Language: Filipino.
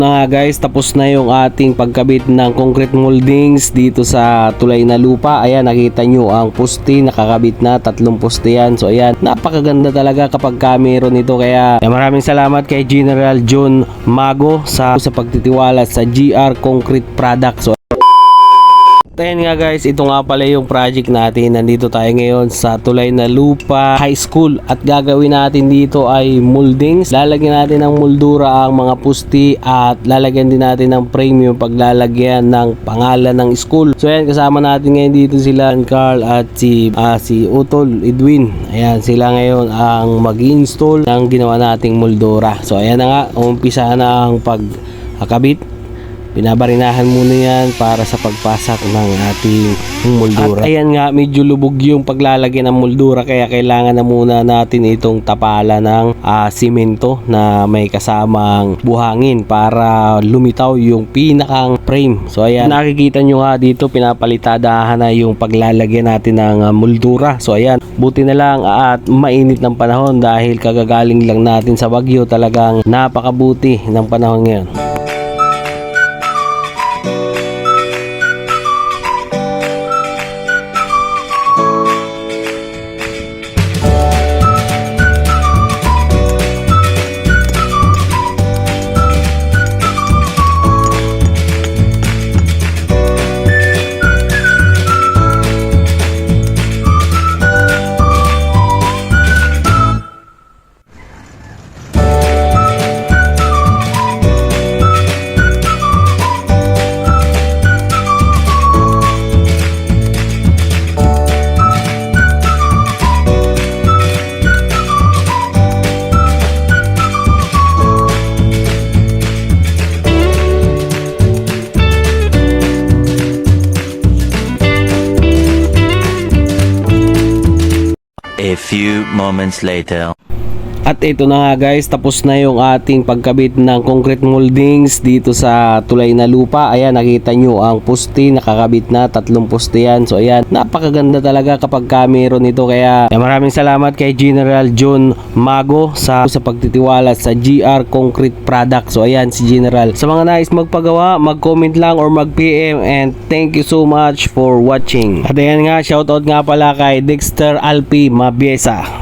Na nga guys, tapos na yung ating pagkabit ng concrete moldings dito sa tulay na lupa. Ayan, nakita nyo ang poste, nakakabit na, 3 poste yan. So ayan, napakaganda talaga kapag meron ito. Kaya maraming salamat kay General John Mago sa pagtitiwala sa GR Concrete Products. So ayan nga guys, ito nga pala yung project natin. Nandito tayo ngayon sa Tulay na Lupa High School at gagawin natin dito ay moldings. Lalagyan natin ng moldura ang mga pusti at lalagyan din natin ng frame yung paglalagyan ng pangalan ng school. So ayan, kasama natin ngayon dito sila Carl at si Utol Edwin. Ayan, sila ngayon ang mag-install ng ginawa nating moldura. So ayan na nga, umpisa na ang pagkabit. Pinabarinahan muna yan para sa pagpasak ng ating moldura. At ayan nga, medyo lubog yung paglalagyan ng moldura, kaya kailangan na muna natin itong tapala ng simento na may kasamang buhangin para lumitaw yung pinakang frame. So ayan, nakikita nyo nga dito, pinapalitadahan na yung paglalagyan natin ng moldura. So ayan, buti na lang at mainit ng panahon dahil kagagaling lang natin sa bagyo. Talagang napakabuti ng panahon ngayon. A few moments later. At ito na nga guys, tapos na yung ating pagkabit ng concrete moldings dito sa tulay na lupa. Ayan, nakita nyo ang poste, nakakabit na, 3 poste yan. So ayan, napakaganda talaga kapag meron ito. Kaya maraming salamat kay General John Mago sa pagtitiwala sa GR Concrete Products. So ayan, si General. Sa mga nais magpagawa, mag-comment lang or mag-PM, and thank you so much for watching. At ayan nga, shoutout nga pala kay Dexter Alpi Mabiesa.